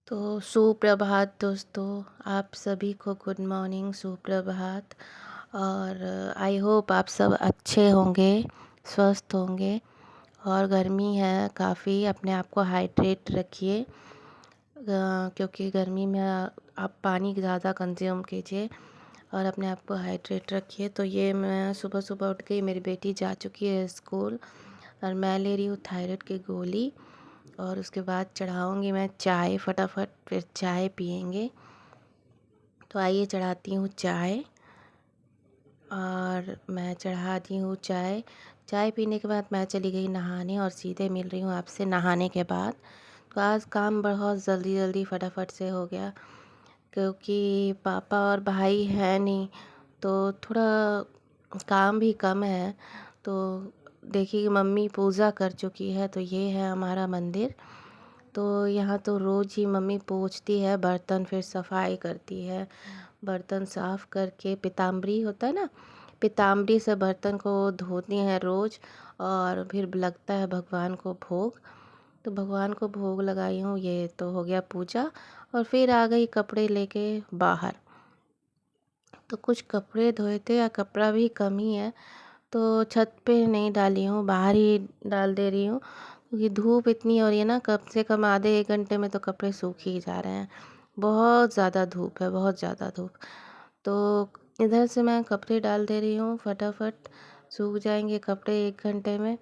तो सुप्रभात दोस्तों, आप सभी को गुड मॉर्निंग, सुप्रभात। और आई होप आप सब अच्छे होंगे, स्वस्थ होंगे। और गर्मी है काफ़ी, अपने आप को हाइड्रेट रखिए, क्योंकि गर्मी में आप पानी ज़्यादा कंज्यूम कीजिए और अपने आप को हाइड्रेट रखिए। तो ये मैं सुबह सुबह उठ गई, मेरी बेटी जा चुकी है स्कूल और मैं ले रही हूँ थायराइड की गोली। और उसके बाद चढ़ाऊँगी मैं चाय फटाफट, फिर चाय पियेंगे। तो आइए चढ़ाती हूँ चाय। और मैं चढ़ा दी हूँ चाय। चाय पीने के बाद मैं चली गई नहाने और सीधे मिल रही हूँ आपसे नहाने के बाद। तो आज काम बहुत जल्दी जल्दी फटाफट से हो गया, क्योंकि पापा और भाई है नहीं, तो थोड़ा काम भी कम है। तो देखिए, मम्मी पूजा कर चुकी है, तो ये है हमारा मंदिर। तो यहाँ तो रोज़ ही मम्मी पोंछती है बर्तन, फिर सफाई करती है। बर्तन साफ़ करके पीताम्बरी होता है ना, पीताम्बरी से बर्तन को धोती हैं रोज़। और फिर लगता है भगवान को भोग। तो भगवान को भोग लगाई हूँ, ये तो हो गया पूजा। और फिर आ गई कपड़े लेके बाहर। तो कुछ कपड़े धोए थे, या कपड़ा भी कम ही है, तो छत पे नहीं डाली हूँ, बाहर ही डाल दे रही हूँ, क्योंकि धूप इतनी हो रही है ना, कम से कम आधे 1 घंटे में तो कपड़े सूख ही जा रहे हैं। बहुत ज़्यादा धूप है, बहुत ज़्यादा धूप। तो इधर से मैं कपड़े डाल दे रही हूँ, फटाफट सूख जाएंगे कपड़े 1 घंटे में।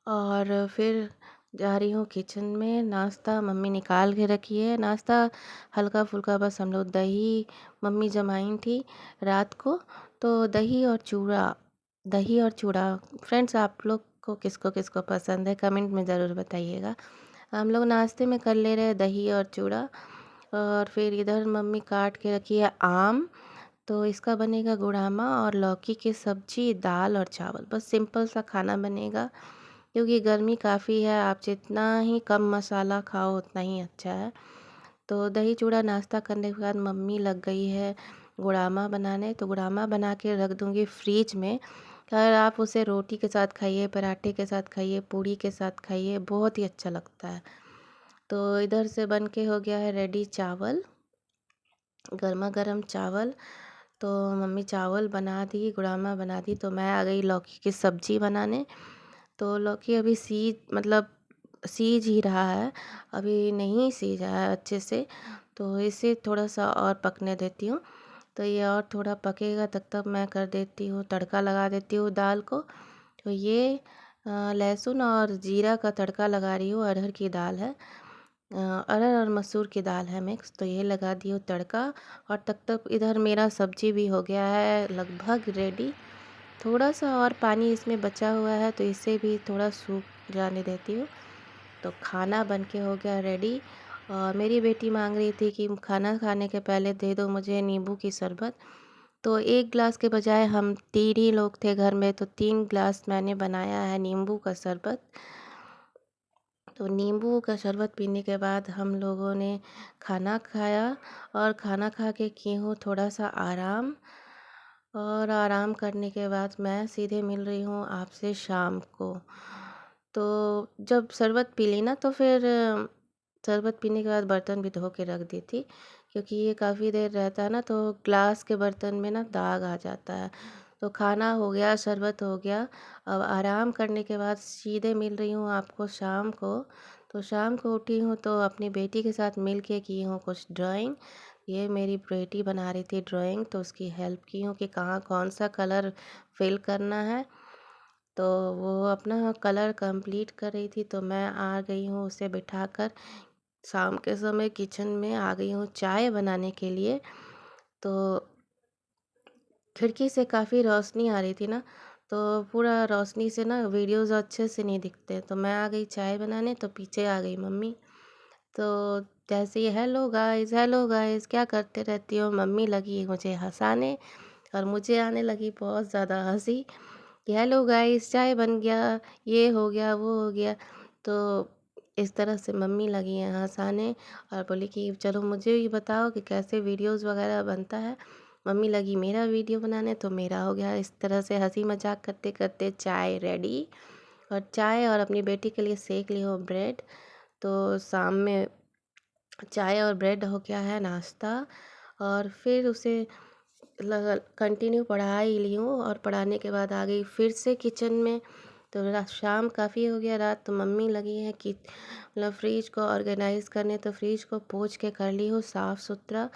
और फिर जा रही हूँ किचन में। नाश्ता मम्मी निकाल के रखी है, नाश्ता हल्का फुल्का, बस हम लोग दही मम्मी जमाई थी रात को। तो दही और चूड़ा। फ्रेंड्स, आप लोग को किसको किसको पसंद है, कमेंट में ज़रूर बताइएगा। हम लोग नाश्ते में कर ले रहे हैं दही और चूड़ा। और फिर इधर मम्मी काट के रखी है आम। तो इसका बनेगा गुड़ामा और लौकी की सब्जी, दाल और चावल, बस सिंपल सा खाना बनेगा। क्योंकि गर्मी काफ़ी है, आप जितना ही कम मसाला खाओ उतना ही अच्छा है। तो दही चूड़ा नाश्ता करने के बाद मम्मी लग गई है गुड़ामा बनाने। तो गुड़ामा बना के रख दूँगी फ्रिज में। और आप उसे रोटी के साथ खाइए, पराठे के साथ खाइए, पूड़ी के साथ खाइए, बहुत ही अच्छा लगता है। तो इधर से बन के हो गया है रेडी चावल, गर्मा गर्म चावल। तो मम्मी चावल बना दी, गुड़ामा बना दी, तो मैं आ गई लौकी की सब्ज़ी बनाने। तो लौकी अभी सीज ही रहा है, अभी नहीं सीजा है अच्छे से। तो इसे थोड़ा सा और पकने देती हूँ। तो ये और थोड़ा पकेगा, तब तक मैं कर देती हूँ तड़का, लगा देती हूँ दाल को। तो ये लहसुन और जीरा का तड़का लगा रही हूँ। अरहर की दाल है, अरहर और मसूर की दाल है मिक्स, तो ये लगा दी हूँ तड़का। और तब तक इधर मेरा सब्जी भी हो गया है लगभग रेडी। थोड़ा सा और पानी इसमें बचा हुआ है, तो इसे भी थोड़ा सूख जाने देती हूँ। तो खाना बन के हो गया रेडी। और मेरी बेटी मांग रही थी कि खाना खाने के पहले दे दो मुझे नींबू की शरबत। तो 1 ग्लास के बजाय हम 3 ही लोग थे घर में, तो 3 ग्लास मैंने बनाया है नींबू का शरबत। तो नींबू का शरबत पीने के बाद हम लोगों ने खाना खाया। और खाना खा के की हूँ थोड़ा सा आराम। और आराम करने के बाद मैं सीधे मिल रही हूँ आपसे शाम को। तो जब शरबत पी ली ना, तो फिर शरबत पीने के बाद बर्तन भी धो के रख दी थी, क्योंकि ये काफ़ी देर रहता है ना, तो ग्लास के बर्तन में ना दाग आ जाता है। तो खाना हो गया, शरबत हो गया। अब आराम करने के बाद सीधे मिल रही हूँ आपको शाम को। तो शाम को उठी हूँ, तो अपनी बेटी के साथ मिल के की हूँ कुछ ड्राइंग। ये मेरी बेटी बना रही थी ड्राइंग, तो उसकी हेल्प की हूँ कि कहाँ कौन सा कलर फिल करना है। तो वो अपना कलर कंप्लीट कर रही थी, तो मैं आ गई हूँ उसे बिठाकर। शाम के समय किचन में आ गई हूँ चाय बनाने के लिए। तो खिड़की से काफ़ी रोशनी आ रही थी ना, तो पूरा रोशनी से ना वीडियोज़ अच्छे से नहीं दिखते। तो मैं आ गई चाय बनाने, तो पीछे आ गई मम्मी। तो जैसे ही हेलो गाइस क्या करते रहती हो, मम्मी लगी मुझे हँसाने। और मुझे आने लगी बहुत ज़्यादा हँसी कि हेलो गाइस चाय बन गया, ये हो गया, वो हो गया। तो इस तरह से मम्मी लगी हैं हँसाने। और बोली कि चलो मुझे भी बताओ कि कैसे वीडियोज़ वगैरह बनता है। मम्मी लगी मेरा वीडियो बनाने, तो मेरा हो गया। इस तरह से हँसी मज़ाक करते करते चाय रेडी। और चाय और अपनी बेटी के लिए सेक ली हूँ ब्रेड। तो शाम में चाय और ब्रेड हो गया है नाश्ता। और फिर उसे कंटिन्यू पढ़ा ही ली हूँ, और पढ़ाने के बाद आ गई फिर से किचन में। तो शाम काफ़ी हो गया, रात तो मम्मी लगी है कि मतलब फ्रिज को ऑर्गेनाइज़ करने, तो फ्रिज को पोंछ के कर ली हूँ साफ़ सुथरा,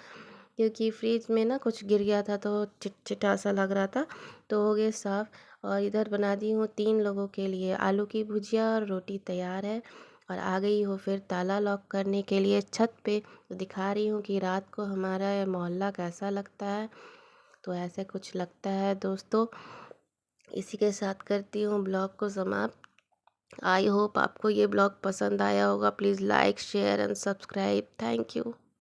क्योंकि फ्रिज में ना कुछ गिर गया था तो चिटचिटा सा लग रहा था, तो हो गए साफ़। और इधर बना दी हूँ 3 लोगों के लिए आलू की भुजिया, और रोटी तैयार है। और आ गई हूँ फिर ताला लॉक करने के लिए छत पे, तो दिखा रही हूँ कि रात को हमारा ये मोहल्ला कैसा लगता है। तो ऐसे कुछ लगता है दोस्तों। इसी के साथ करती हूँ ब्लॉग को समाप्त। आई होप आपको ये ब्लॉग पसंद आया होगा। Please like share and subscribe. Thank you.